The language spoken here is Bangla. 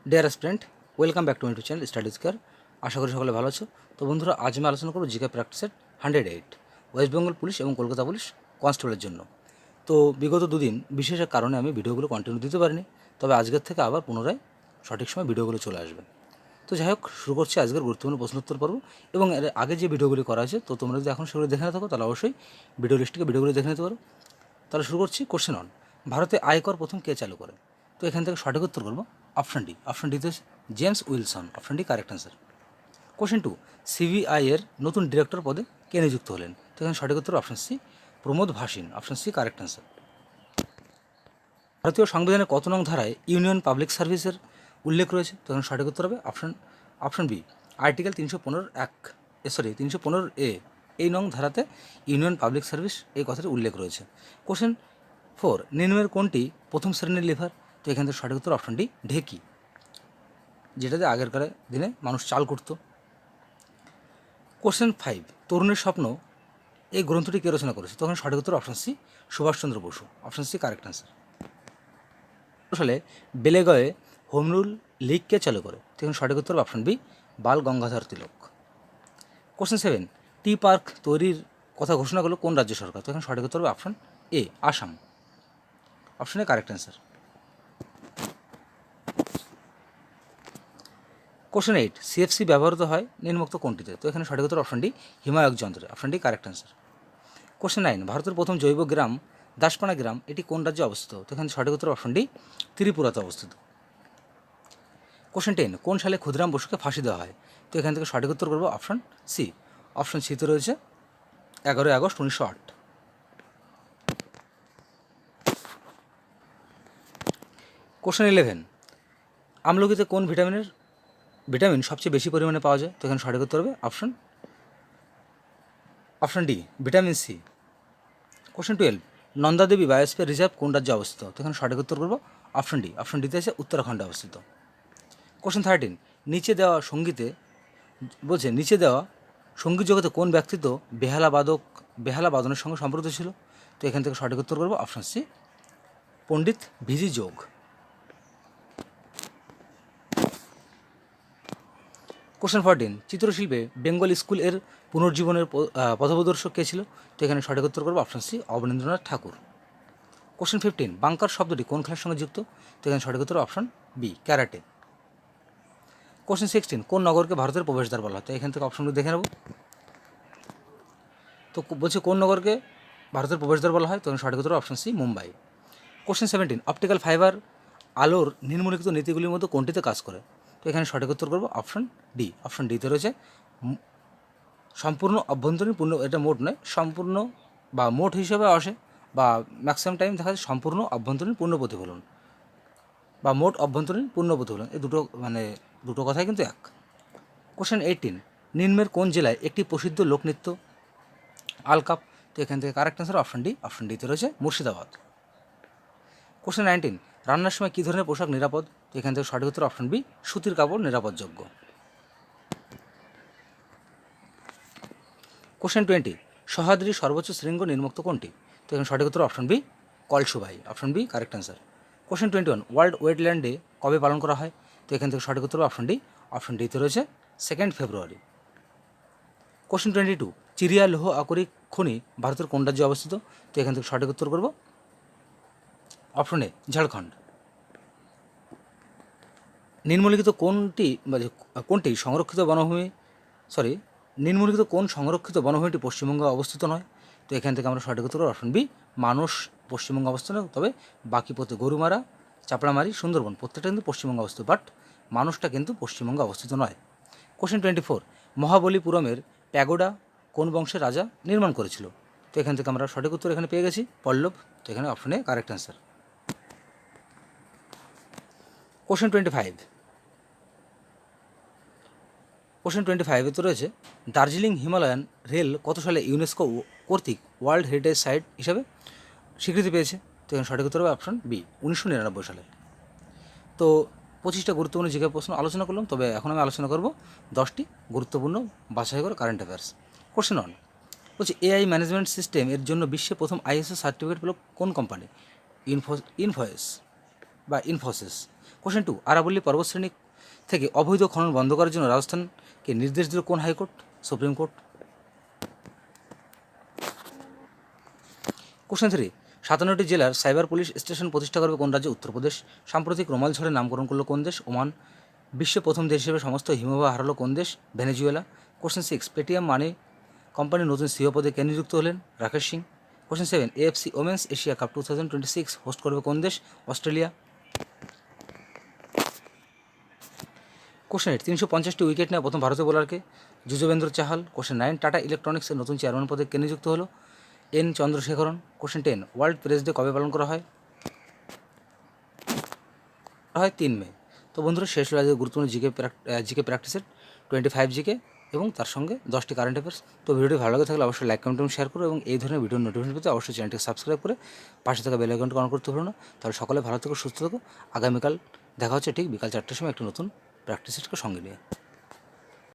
Deer student, welcome back to my YouTube channel Studies Care. আশা করি সকলে ভালো আছো। তো বন্ধুরা, আজ আমি আলোচনা করবো জিকে প্র্যাকটিসের 108 ওয়েস্ট বেঙ্গল পুলিশ এবং কলকাতা পুলিশ কনস্টেবলের জন্য। তো বিগত দুদিন বিশেষ এক কারণে আমি ভিডিওগুলো কন্টিনিউ দিতে পারিনি, তবে আজকের থেকে আবার পুনরায় সঠিক সময় ভিডিওগুলো চলে আসবে। তো যাই হোক, শুরু করছি আজকের গুরুত্বপূর্ণ প্রশ্নোত্তর পর্ব। এবং এর আগে যে ভিডিওগুলি করা হয়েছে, তো তোমরা যদি এখন সেগুলো দেখে না থাকো তাহলে অবশ্যই ভিডিওগুলো দেখে নিতে পারো। তাহলে শুরু করছি। কোশ্চেন অন, ভারতে আয়কর প্রথম কে চালু করে? তো এখান থেকে সঠিক উত্তর করবো অপশন ডি। অপশন ডিতে James Wilson. Option D correct answer. Question two, CBI এর নতুন ডিরেক্টর পদে কে নিযুক্ত হলেন? তো এখানে সঠিক উত্তর option C, Pramod Bhasin. Option C correct answer. ভারতীয় সংবিধানের কত নং ধারায় ইউনিয়ন পাবলিক সার্ভিসের উল্লেখ রয়েছে? তো এখানে সঠিক উত্তর হবে অপশন বি, আর্টিকেল 315 এ এই নং ধারাতে ইউনিয়ন পাবলিক সার্ভিস এই কথাটি উল্লেখ রয়েছে। কোশ্চেন 4, নিম্নের কোনটি প্রথম শ্রেণীর লিভার? তো এখান থেকে সঠিক উত্তর অপশন ডি, ঢেকি, যেটাতে আগেরকার দিনে মানুষ চাল করত। কোশ্চেন 5, তরুণের স্বপ্ন এই গ্রন্থটি কে রচনা করেছে? তখন সঠিক উত্তর option C, Subhas Chandra Basu. Option C correct answer. সালে বেলেগয়ে হোম রুল লীগ কে চালু করে? তখন সঠিক উত্তর option B, Bal Gangadhar Tilak. Question 7, tea park তৈরির কথা ঘোষণা করলো কোন রাজ্য সরকার? তখন সঠিক উত্তর হবে option A, Assam. Option A correct answer. Question 8, CFC ব্যবহৃত হয় নিম্নোক্ত কোনটিতে? তো এখানে সঠিক উত্তর অপশন ডি, হিমায়ক যন্ত্রে। Option D correct answer. Question 9, ভারতের প্রথম জৈব গ্রাম দাসপানা গ্রাম এটি কোন রাজ্যে অবস্থিত? তো এখানে সঠিক উত্তর অপশন ডি, ত্রিপুরাতে অবস্থিত। কোশ্চেন 10, কোন সালে ক্ষুদিরাম বসুকে ফাঁসি দেওয়া হয়? তো এখান থেকে সঠিক উত্তর করবো অপশন সি। অপশন সিতে রয়েছে 11 আগস্ট 1908। কোশ্চেন 11, আমলকিতে কোন ভিটামিন সবচেয়ে বেশি পরিমাণে পাওয়া যায়? তো এখানে সঠিক উত্তর হবে option D, vitamin C. Question 12, Nanda Devi biosphere reserve কোন রাজ্যে অবস্থিত? তো এখানে সঠিক উত্তর করবো অপশন ডি। অপশন ডিতে আছে উত্তরাখণ্ডে অবস্থিত। কোশ্চেন 13, নিচে দেওয়া সঙ্গীত জগতে কোন ব্যক্তিত্ব বেহালা বাদনের সঙ্গে সম্পর্কিত ছিল? তো এখান থেকে সঠিক উত্তর করবো অপশন সি, পণ্ডিত ভিজি যোগ। কোশ্চেন 14, চিত্রশিল্পে বেঙ্গল স্কুল এর পুনর্জীবনের পথপ্রদর্শক কে ছিল? তো এখানে সঠিক উত্তর করবো অপশন সি, অবনীন্দ্রনাথ ঠাকুর। কোশ্চেন 15, বাংকার শব্দটি কোন খেলার সঙ্গে যুক্ত? তো এখানে সঠিক উত্তর অপশন বি, ক্যারাটে। কোশ্চেন 16, কোন নগরকে ভারতের প্রবেশদ্বার বলা হয়? তো এখান থেকে অপশনগুলো দেখে নেব। তো বলছে কোন নগরকে ভারতের প্রবেশদ্বার বলা হয়? তো সঠিক উত্তর option C, Mumbai. Question 17, optical fibre আলোর নিম্নলিখিত নীতিগুলির মধ্যে কোনটিতে কাজ করে? তো এখানে সঠিক উত্তর করবো অপশন ডি। অপশন ডিতে রয়েছে সম্পূর্ণ অভ্যন্তরীণ পূর্ণ, এটা মোট নয়, সম্পূর্ণ বা মোট হিসেবে আসে, বা ম্যাক্সিমাম টাইম দেখা যায় সম্পূর্ণ অভ্যন্তরীণ পূর্ণ প্রতিফলন বা মোট অভ্যন্তরীণ পূর্ণ প্রতিফলন, এই দুটো কথাই কিন্তু এক। কোশ্চেন 18, নিম্নের কোন জেলায় একটি প্রসিদ্ধ লোকনৃত্য আলকাপ? তো এখান থেকে কারেক্ট অ্যান্সার অপশন ডি। অপশন ডিতে রয়েছে মুর্শিদাবাদ। কোশ্চেন 19, রান্নার সময় কী ধরনের পোশাক নিরাপদ? তো এখান থেকে সঠিক উত্তর অপশন বি, সুতির কাপড় নিরাপদযোগ্য। কোশ্চেন 20, সহ্যাদ্রির সর্বোচ্চ শৃঙ্গ নিম্নোক্ত কোনটি? তো এখানে সঠিক উত্তর option B, Kalsubai. Option B correct answer. Question 21, world wetland day কবে পালন করা হয়? তো এখান থেকে সঠিক উত্তর অপশন ডি। অপশন ডিতে রয়েছে 2 ফেব্রুয়ারি। কোশ্চেন 22, চিরিয়া লৌহ আকরিক খনি ভারতের কোন রাজ্যে অবস্থিত? তো এখান থেকে সঠিক উত্তর করব অপশন এ, ঝাড়খণ্ড। নিম্নলিখিত কোনটি সংরক্ষিত বনভূমি নিম্নলিখিত কোন সংরক্ষিত বনভূমিটি পশ্চিমবঙ্গে অবস্থিত নয়? তো এখান থেকে আমরা সঠিক উত্তর অপশন বি, মানস পশ্চিমবঙ্গে অবস্থিত নয়, তবে বাকি গরুমারা, চাপড়ামারি, সুন্দরবন প্রত্যেকটা কিন্তু পশ্চিমবঙ্গে অবস্থিত, বাট মানুষটা কিন্তু পশ্চিমবঙ্গে অবস্থিত নয়। কোশ্চেন 24, মহাবলীপুরমের প্যাগোডা কোন বংশের রাজা নির্মাণ করেছিল? তো এখান থেকে আমরা সঠিক উত্তর এখানে পেয়ে গেছি, পল্লব। তো এখানে অপশনে কারেক্ট অ্যান্সার। কোশ্চেন 25 তো রয়েছে, দার্জিলিং হিমালয়ান রেল কত সালে ইউনেস্কো কর্তৃক ওয়ার্ল্ড হেরিটেজ সাইট হিসাবে স্বীকৃতি পেয়েছে? তো এখানে সঠিক উত্তর হবে অপশন বি, 1999 সালে। তো 25টা গুরুত্বপূর্ণ জিজ্ঞাসা প্রশ্ন আলোচনা করলাম, তবে এখন আমি আলোচনা করব 10টি গুরুত্বপূর্ণ বাছাই করে কারেন্ট অ্যাফেয়ার্স। কোশ্চেন 1, বলছি এআই ম্যানেজমেন্ট সিস্টেম এর জন্য বিশ্বে প্রথম আইএসও সার্টিফিকেট পেল কোন কোম্পানি? ইনফোয়েস। বা ইনফোসিস। কোশ্চেন 2, আরাবল্লী পর্বতশ্রেণী থেকে অবৈধ খনন বন্ধ করার জন্য রাজস্থানকে নির্দেশ দিল কোন হাইকোর্ট? Supreme court. কোশ্চেন 3, 57টি জেলার সাইবার পুলিশ স্টেশন প্রতিষ্ঠা করবে কোন রাজ্য? উত্তরপ্রদেশ। সাম্প্রতিক রোমাল ঝড়ের নামকরণ করলো কোন দেশ? ওমান। বিশ্বে প্রথম দেশ হিসেবে সমস্ত হিমবাহ হারালো কোন দেশ? ভেনেজুয়েলা। কোশ্চেন 6, পেটিএম মানি কোম্পানির নতুন সিইও পদে কে নিযুক্ত হলেন? Rakesh Singh. Question 7, AFC women's Asia cup 2026 host করবে কোন দেশ? অস্ট্রেলিয়া। কোশ্চেন 8, 350টি উইকেট নেওয়া প্রথম ভারতীয় বোলারকে? যুজবেন্দ্র চাহাল। কোশ্চেন 9, টাটা ইলেকট্রনিক্সের নতুন চেয়ারম্যান পদে কে নিযুক্ত হলো? N Chandrasekaran. Question 10, world press day কবে পালন করা হয়? 3 মে। তো বন্ধুরা, শেষ হলো আজকে গুরুত্বপূর্ণ জিকে প্র্যাকটিসের 25 জিকে এবং তার সঙ্গে 10টি কারেন্ট অ্যাফেয়ার্স। তো ভিডিওটি ভালো লাগে থাকলে অবশ্যই লাইক, কমেন্ট এবং শেয়ার করো এবং এই ধরনের ভিডিও নোটিফিকেশন পেতে অবশ্যই চ্যানেলটিকে সাবস্ক্রাইব করে পাশে থাকা বেল আইকনটি অন করতে ভুলো না। তাহলে সকলে ভালো থেকো, সুস্থ থেকো। আগামীকাল দেখা হচ্ছে ঠিক বিকাল 4টার সময় একটি নতুন প্র্যাকটিসেরকে সঙ্গে নিয়ে।